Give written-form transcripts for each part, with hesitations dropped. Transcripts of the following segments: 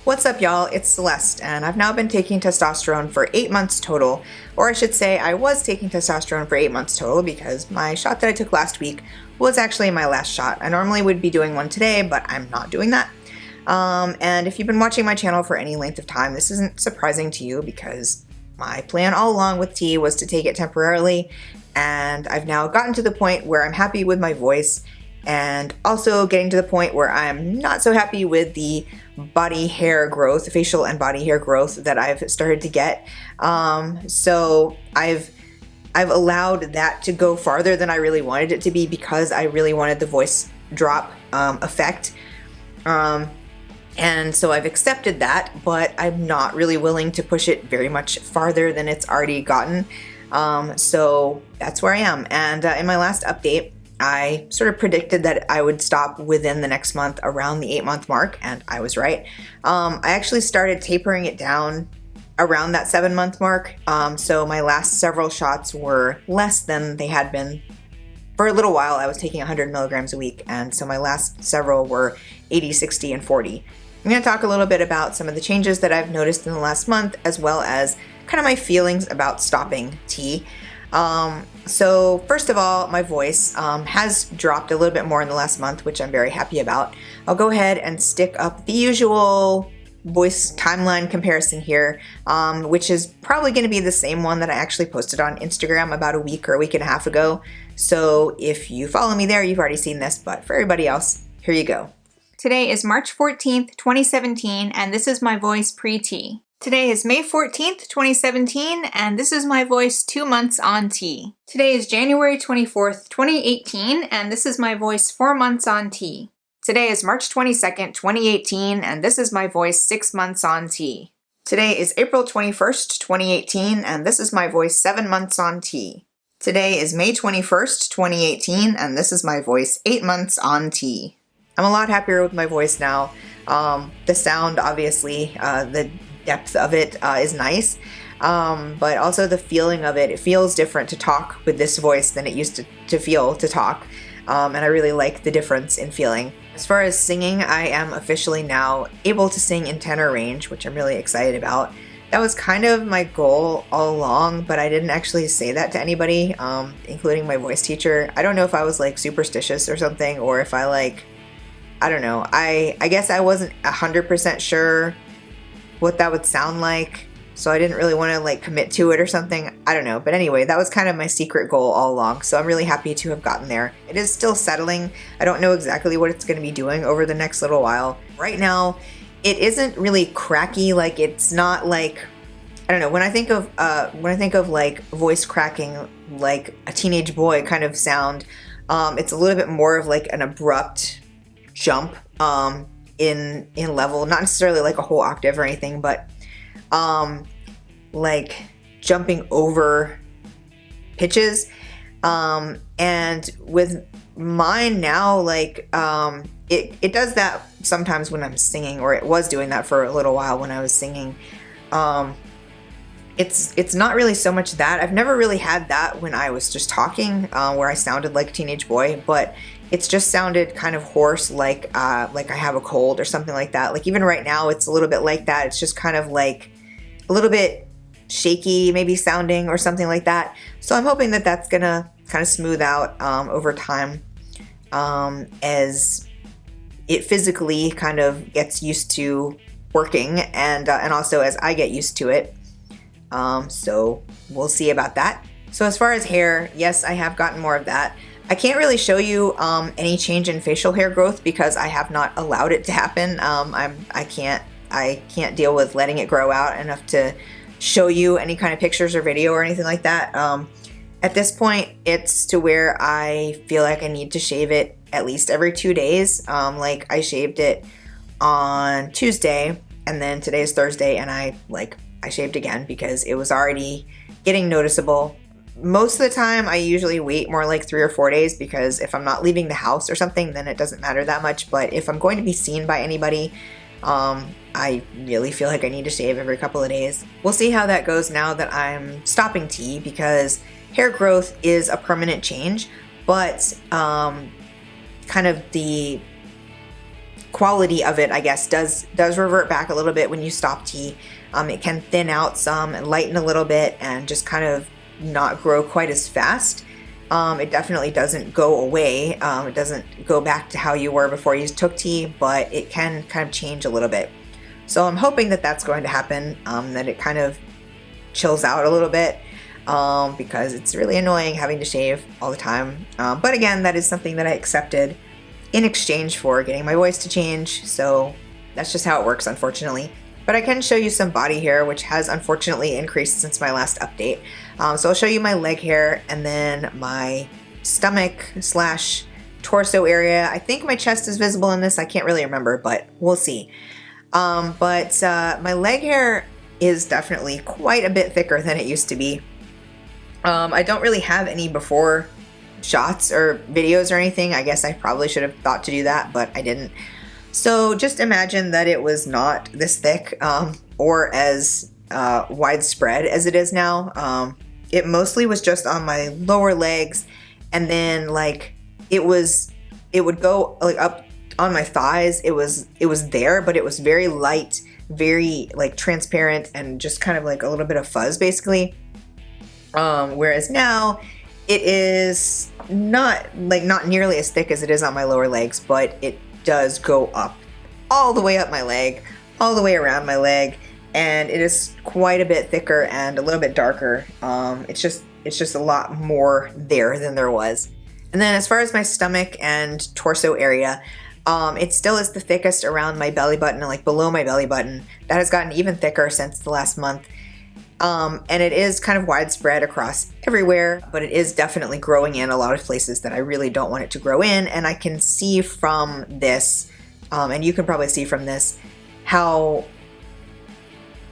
What's up, y'all? It's Celeste, and I've now been taking testosterone for 8 months total, or I should say I was taking testosterone for 8 months total because my shot that I took last week was actually my last shot. I normally would be doing one today, but I'm not doing that. And if you've been watching my channel for any length of time, this isn't surprising to you because my plan all along with tea was to take it temporarily, and I've now gotten to the point where I'm happy with my voice and also getting to the point where I'm not so happy with the body hair growth, facial and body hair growth that I've started to get. So I've allowed that to go farther than I really wanted it to be because I really wanted the voice drop effect. And so I've accepted that, but I'm not really willing to push it very much farther than it's already gotten. So that's where I am. And in my last update, I sort of predicted that I would stop within the next month around the 8-month mark, and I was right. I actually started tapering it down around that 7-month mark. So my last several shots were less than they had been. For a little while, I was taking 100 milligrams a week, and so my last several were 80, 60, and 40. I'm going to talk a little bit about some of the changes that I've noticed in the last month, as well as kind of my feelings about stopping tea. So first of all, my voice has dropped a little bit more in the last month, which I'm very happy about. I'll go ahead and stick up the usual voice timeline comparison here, which is probably going to be the same one that I actually posted on Instagram about a week or a week and a half ago. So if you follow me there, you've already seen this, but for everybody else, here you go. Today is March 14th, 2017, and this is my voice pre-tea. Today is May 14th, 2017, and this is my voice 2 months on tea. Today is January 24th, 2018, and this is my voice 4 months on tea. Today is March 22nd, 2018, and this is my voice 6 months on tea. Today is April 21st, 2018, and this is my voice 7 months on tea. Today is May 21st, 2018, and this is my voice 8 months on tea. I'm a lot happier with my voice now. The sound, obviously, the depth of it is nice, but also the feeling of it. It feels different to talk with this voice than it used to feel to talk, and I really like the difference in feeling. As far as singing, I am officially now able to sing in tenor range, which I'm really excited about. That was kind of my goal all along, but I didn't actually say that to anybody, including my voice teacher. I don't know if I was like superstitious or something, or if I don't know. I guess I wasn't 100% sure what that would sound like, so I didn't really want to like commit to it or something. I don't know, but anyway, that was kind of my secret goal all along, so I'm really happy to have gotten there. It is still settling. I don't know exactly what it's going to be doing over the next little while. Right now, it isn't really cracky. Like, it's not like, I don't know, when I think of like voice cracking, like a teenage boy kind of sound, it's a little bit more of like an abrupt jump in level, not necessarily like a whole octave or anything, but like jumping over pitches. And with mine now, like it does that sometimes when I'm singing, or it was doing that for a little while when I was singing. It's not really so much that. I've never really had that when I was just talking, where I sounded like a teenage boy, but it's just sounded kind of hoarse, like I have a cold or something like that. Like even right now, it's a little bit like that. It's just kind of like a little bit shaky, maybe sounding or something like that. So I'm hoping that that's gonna kind of smooth out over time as it physically kind of gets used to working, and also as I get used to it. So we'll see about that. So as far as hair, yes, I have gotten more of that. I can't really show you any change in facial hair growth because I have not allowed it to happen. I can't deal with letting it grow out enough to show you any kind of pictures or video or anything like that. At this point, it's to where I feel like I need to shave it at least every 2 days. Like I shaved it on Tuesday, and then today is Thursday, and I shaved again because it was already getting noticeable. Most of the time, I usually wait more like 3 or 4 days because if I'm not leaving the house or something, then it doesn't matter that much. But if I'm going to be seen by anybody, I really feel like I need to shave every couple of days. We'll see how that goes now that I'm stopping tea, because hair growth is a permanent change, but kind of the quality of it, I guess, does revert back a little bit when you stop tea. It can thin out some and lighten a little bit and just kind of not grow quite as fast. It definitely doesn't go away. It doesn't go back to how you were before you took tea, but it can kind of change a little bit. So I'm hoping that that's going to happen, that it kind of chills out a little bit, because it's really annoying having to shave all the time. But again, that is something that I accepted in exchange for getting my voice to change. So that's just how it works, unfortunately. But I can show you some body hair, which has unfortunately increased since my last update. So I'll show you my leg hair and then my stomach / torso area. I think my chest is visible in this. I can't really remember, but we'll see. But my leg hair is definitely quite a bit thicker than it used to be. I don't really have any before shots or videos or anything. I guess I probably should have thought to do that, but I didn't. So just imagine that it was not this thick, or as widespread as it is now. It mostly was just on my lower legs, and then like it would go like up on my thighs. It was there, but it was very light, very like transparent, and just kind of like a little bit of fuzz basically. Whereas now it is not nearly as thick as it is on my lower legs, but it does go up all the way up my leg, all the way around my leg, and it is quite a bit thicker and a little bit darker. It's just a lot more there than there was. And then as far as my stomach and torso area, it still is the thickest around my belly button and like below my belly button. That has gotten even thicker since the last month. And it is kind of widespread across everywhere, but it is definitely growing in a lot of places that I really don't want it to grow in. And I can see from this, and you can probably see from this, how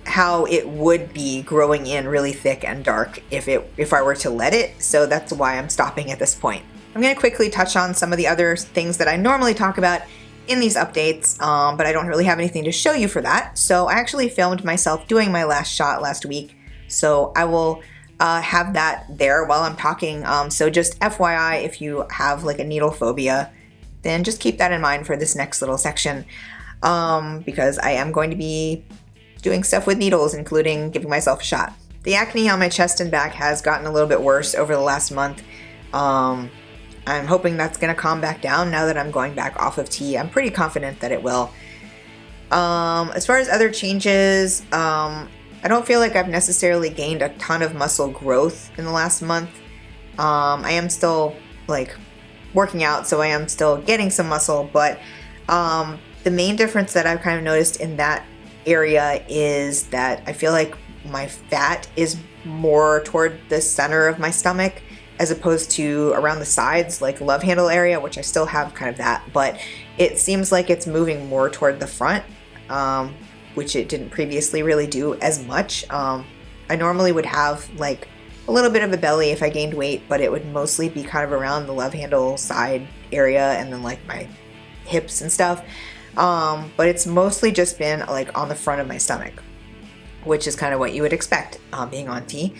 it would be growing in really thick and dark if I were to let it. So that's why I'm stopping at this point. I'm going to quickly touch on some of the other things that I normally talk about in these updates, but I don't really have anything to show you for that. So I actually filmed myself doing my last shot last week. So I will have that there while I'm talking. So just FYI, if you have like a needle phobia, then just keep that in mind for this next little section, because I am going to be doing stuff with needles, including giving myself a shot. The acne on my chest and back has gotten a little bit worse over the last month. I'm hoping that's going to calm back down now that I'm going back off of tea. I'm pretty confident that it will. As far as other changes, I don't feel like I've necessarily gained a ton of muscle growth in the last month. I am still like working out, so I am still getting some muscle, but the main difference that I've kind of noticed in that area is that I feel like my fat is more toward the center of my stomach as opposed to around the sides, like love handle area, which I still have kind of that, but it seems like it's moving more toward the front, which it didn't previously really do as much. I normally would have like a little bit of a belly if I gained weight, but it would mostly be kind of around the love handle side area and then like my hips and stuff. But it's mostly just been like on the front of my stomach, which is kind of what you would expect being on tea.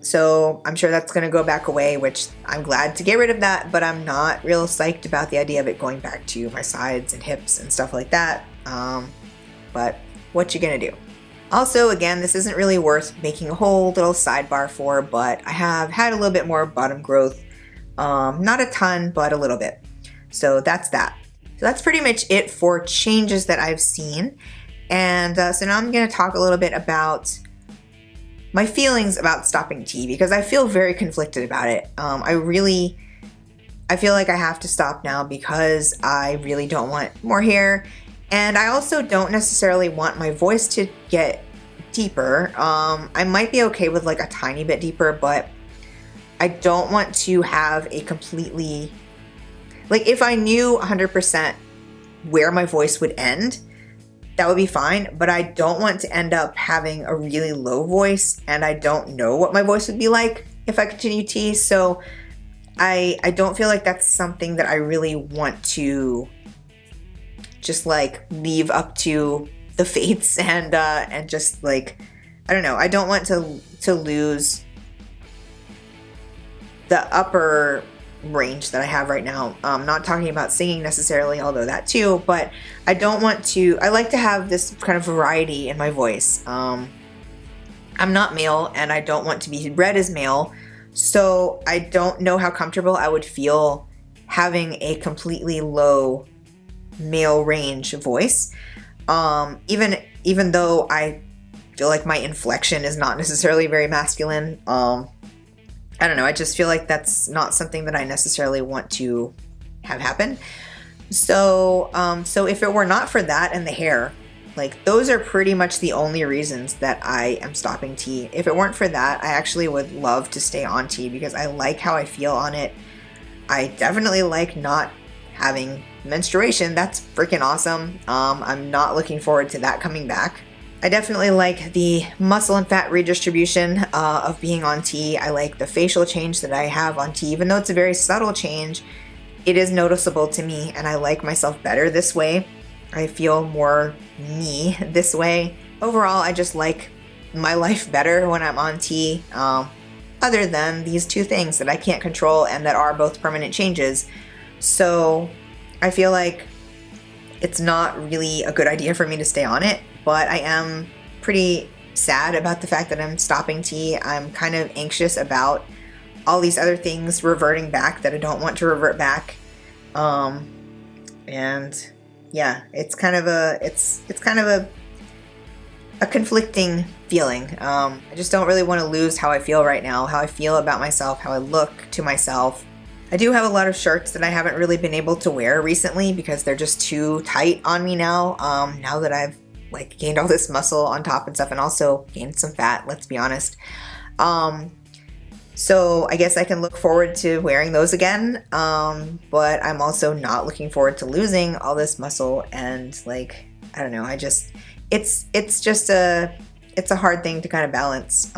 So I'm sure that's going to go back away, which I'm glad to get rid of that, but I'm not real psyched about the idea of it going back to my sides and hips and stuff like that. But what you gonna do? Also, again, this isn't really worth making a whole little sidebar for, but I have had a little bit more bottom growth. Not a ton, but a little bit. So that's that. So that's pretty much it for changes that I've seen. And so now I'm gonna talk a little bit about my feelings about stopping tea, because I feel very conflicted about it. I feel like I have to stop now because I really don't want more hair. And I also don't necessarily want my voice to get deeper. I might be okay with like a tiny bit deeper, but I don't want to have a completely, like if I knew 100% where my voice would end, that would be fine, but I don't want to end up having a really low voice, and I don't know what my voice would be like if I continue tea, so I don't feel like that's something that I really want to just like leave up to the fates and just like, I don't know, I don't want to lose the upper range that I have right now. I'm not talking about singing necessarily, although that too, but I like to have this kind of variety in my voice. I'm not male and I don't want to be read as male, so I don't know how comfortable I would feel having a completely low male range voice. Even though I feel like my inflection is not necessarily very masculine. I don't know, I just feel like that's not something that I necessarily want to have happen. So if it were not for that and the hair, like those are pretty much the only reasons that I am stopping tea. If it weren't for that, I actually would love to stay on tea because I like how I feel on it. I definitely like not having menstruation. That's freaking awesome. I'm not looking forward to that coming back. I definitely like the muscle and fat redistribution of being on tea. I like the facial change that I have on tea. Even though it's a very subtle change, it is noticeable to me and I like myself better this way. I feel more me this way. Overall, I just like my life better when I'm on tea, other than these two things that I can't control and that are both permanent changes. So I feel like it's not really a good idea for me to stay on it. But I am pretty sad about the fact that I'm stopping tea. I'm kind of anxious about all these other things reverting back that I don't want to revert back. And yeah, it's kind of a conflicting feeling. I just don't really want to lose how I feel right now, how I feel about myself, how I look to myself. I do have a lot of shirts that I haven't really been able to wear recently because they're just too tight on me now. Now that I've like gained all this muscle on top and stuff, and also gained some fat, let's be honest. So I guess I can look forward to wearing those again, but I'm also not looking forward to losing all this muscle. And like, I don't know, it's a hard thing to kind of balance.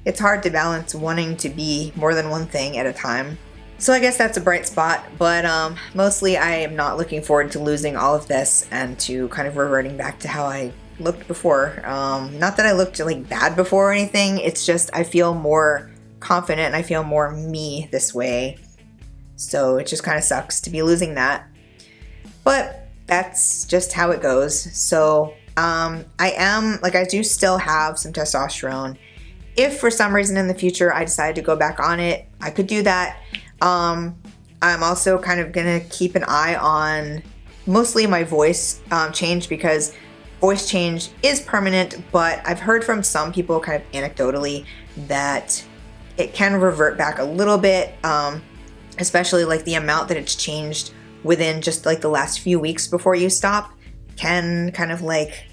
It's hard to balance wanting to be more than one thing at a time. So I guess that's a bright spot, but mostly I am not looking forward to losing all of this and to kind of reverting back to how I looked before. Not that I looked like bad before or anything, it's just I feel more confident and I feel more me this way. So it just kind of sucks to be losing that. But that's just how it goes. So I do still have some testosterone. If for some reason in the future I decide to go back on it, I could do that. I'm also kind of gonna keep an eye on mostly my voice change, because voice change is permanent, but I've heard from some people kind of anecdotally that it can revert back a little bit, especially like the amount that it's changed within just like the last few weeks before you stop can kind of like,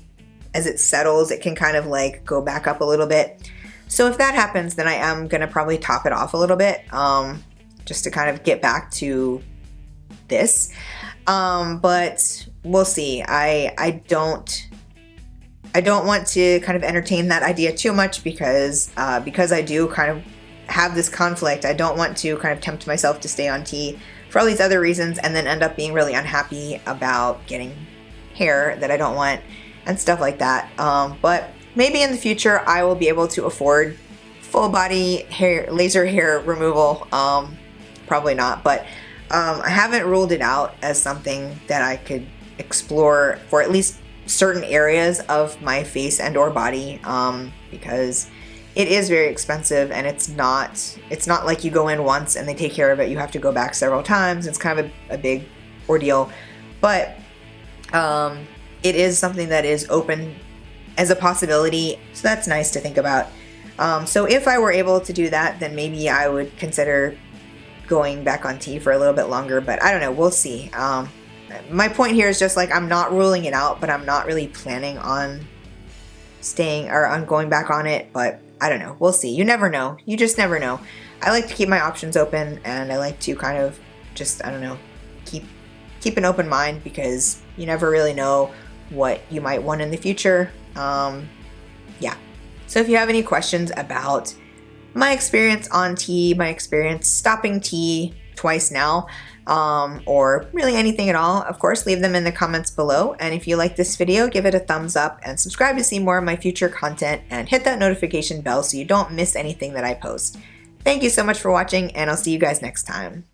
as it settles, it can kind of like go back up a little bit. So if that happens, then I am gonna probably top it off a little bit, just to kind of get back to this. But we'll see. I don't want to kind of entertain that idea too much because I do kind of have this conflict. I don't want to kind of tempt myself to stay on tea for all these other reasons and then end up being really unhappy about getting hair that I don't want and stuff like that. But maybe in the future I will be able to afford full body hair, laser hair removal. Probably not, but I haven't ruled it out as something that I could explore for at least certain areas of my face and or body, because it is very expensive and it's not like you go in once and they take care of it. You have to go back several times. It's kind of a big ordeal, but it is something that is open as a possibility. So that's nice to think about. So if I were able to do that, then maybe I would consider going back on tea for a little bit longer, but I don't know, we'll see. My point here is just like, I'm not ruling it out, but I'm not really planning on staying or on going back on it, but I don't know, we'll see. You never know. You just never know. I like to keep my options open, and I like to kind of just, I don't know, keep an open mind, because you never really know what you might want in the future. Yeah. So if you have any questions about my experience on tea, my experience stopping tea twice now, or really anything at all, of course, leave them in the comments below. And if you like this video, give it a thumbs up and subscribe to see more of my future content, and hit that notification bell so you don't miss anything that I post. Thank you so much for watching, and I'll see you guys next time.